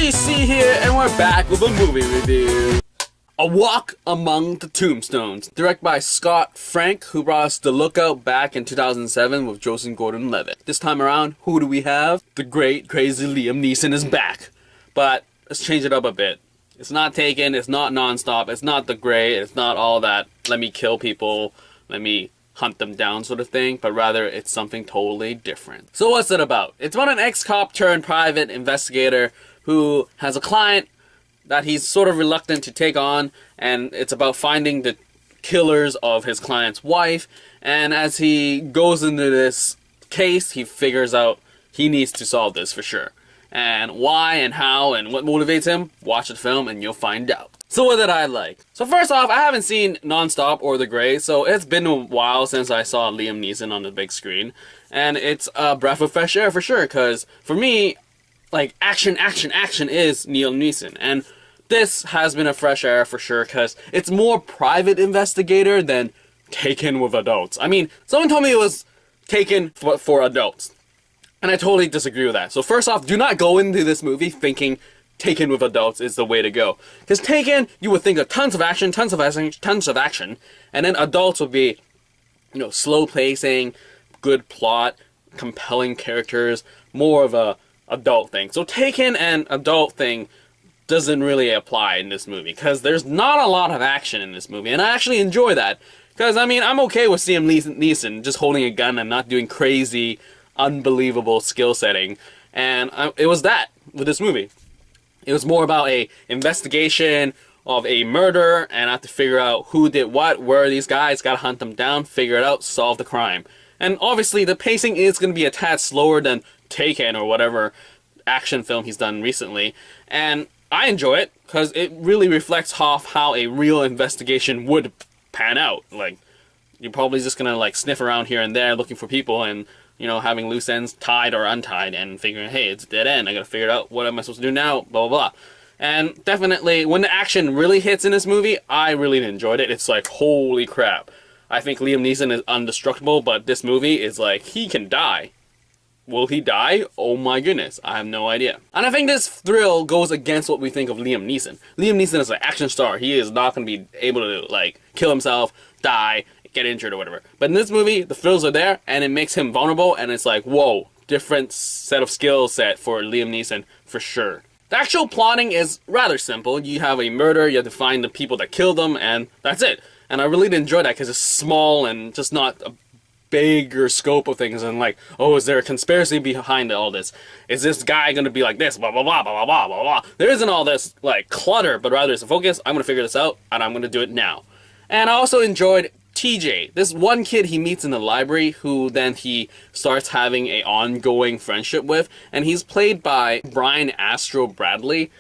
GC here, and we're back with a movie review. A Walk Among the Tombstones, directed by Scott Frank, who brought us The Lookout back in 2007 with Joseph Gordon-Levitt. This time around, who do we have? The great, crazy Liam Neeson is back. But let's change it up a bit. It's not Taken, it's not Non-Stop, it's not The Grey, it's not all that let me kill people, let me hunt them down sort of thing, but rather it's something totally different. So what's it about? It's about an ex-cop turned private investigator who has a client that he's sort of reluctant to take on, and it's about finding the killers of his client's wife. And as he goes into this case, he figures out he needs to solve this for sure. And why and how and what motivates him, watch the film and you'll find out. So what did I like? So first off, I haven't seen Non-Stop or The Grey, so it's been a while since I saw Liam Neeson on the big screen. And it's a breath of fresh air for sure, because for me, like, action is Liam Neeson. And this has been a fresh air for sure, because it's more private investigator than Taken with adults. I mean, someone told me it was Taken for adults, and I totally disagree with that. So first off, do not go into this movie thinking Taken with adults is the way to go. Because Taken, you would think of tons of action, and then adults would be, you know, slow pacing, good plot, compelling characters, more of a adult thing. So Taken and adult thing doesn't really apply in this movie, because there's not a lot of action in this movie, and I actually enjoy that. Because, I mean, I'm okay with seeing Neeson just holding a gun and not doing crazy, unbelievable skill setting, and it was that with this movie. It was more about a investigation of a murder, and I have to figure out who did what, where are these guys, gotta hunt them down, figure it out, solve the crime. And obviously the pacing is going to be a tad slower than Taken or whatever action film he's done recently, and I enjoy it because it really reflects off how a real investigation would pan out. Like, you're probably just gonna like sniff around here and there looking for people, and you know, having loose ends tied or untied, and figuring, hey, it's a dead end, I gotta figure it out, what am I supposed to do now, blah blah blah. And definitely when the action really hits in this movie, I really enjoyed it. It's like, holy crap, I think Liam Neeson is indestructible, but this movie is like, he can die. Will he die? Oh my goodness, I have no idea. And I think this thrill goes against what we think of Liam Neeson. Liam Neeson is an action star. He is not going to be able to, like, kill himself, die, get injured or whatever. But in this movie, the thrills are there, and it makes him vulnerable, and it's like, whoa, different set of skill set for Liam Neeson, for sure. The actual plotting is rather simple. You have a murder, you have to find the people that killed them, and that's it. And I really enjoy that because it's small and just not a bigger scope of things, and like, oh, is there a conspiracy behind all this? Is this guy gonna be like this? Blah blah blah blah blah blah blah. There isn't all this like clutter, but rather it's a focus. I'm gonna figure this out, and I'm gonna do it now. And I also enjoyed TJ, this one kid he meets in the library, who then he starts having a ongoing friendship with, and he's played by Brian Astro Bradley,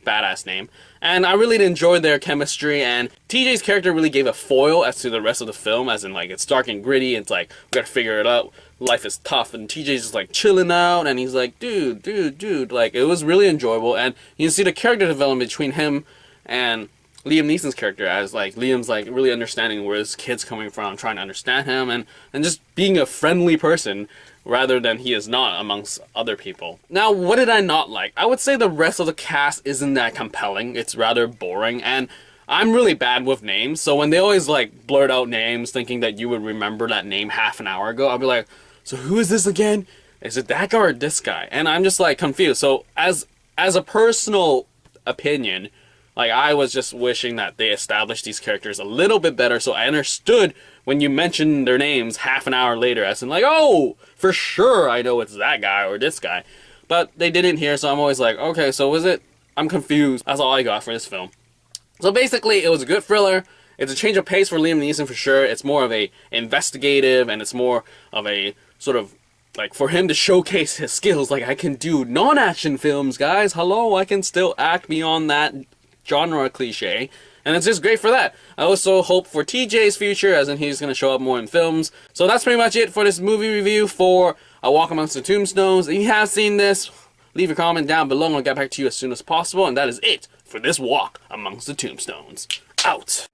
badass name. And I really enjoyed their chemistry, and TJ's character really gave a foil as to the rest of the film, as in like, it's dark and gritty, it's like, we gotta figure it out, life is tough, and TJ's just like chilling out, and he's like, dude, like, it was really enjoyable. And you can see the character development between him and Liam Neeson's character, as like, Liam's like really understanding where his kid's coming from, trying to understand him, and just being a friendly person, rather than he is not amongst other people. Now, what did I not like? I would say the rest of the cast isn't that compelling. It's rather boring, and I'm really bad with names, so when they always like blurt out names thinking that you would remember that name half an hour ago, I'll be like, so who is this again? Is it that guy or this guy? And I'm just like confused. So as a personal opinion, like, I was just wishing that they established these characters a little bit better, so I understood when you mentioned their names half an hour later, as in like, oh, for sure I know it's that guy or this guy. But they didn't here, so I'm always like, okay, so was it? I'm confused. That's all I got for this film. So basically, it was a good thriller. It's a change of pace for Liam Neeson for sure. It's more of a investigative, and it's more of a sort of like for him to showcase his skills. Like, I can do non-action films, guys. Hello, I can still act beyond that genre cliche, and it's just great for that. I also hope for TJ's future, as in he's going to show up more in films. So that's pretty much it for this movie review for A Walk Amongst the Tombstones. If you have seen this, leave your comment down below, and I'll get back to you as soon as possible. And that is it for this Walk Amongst the Tombstones. Out.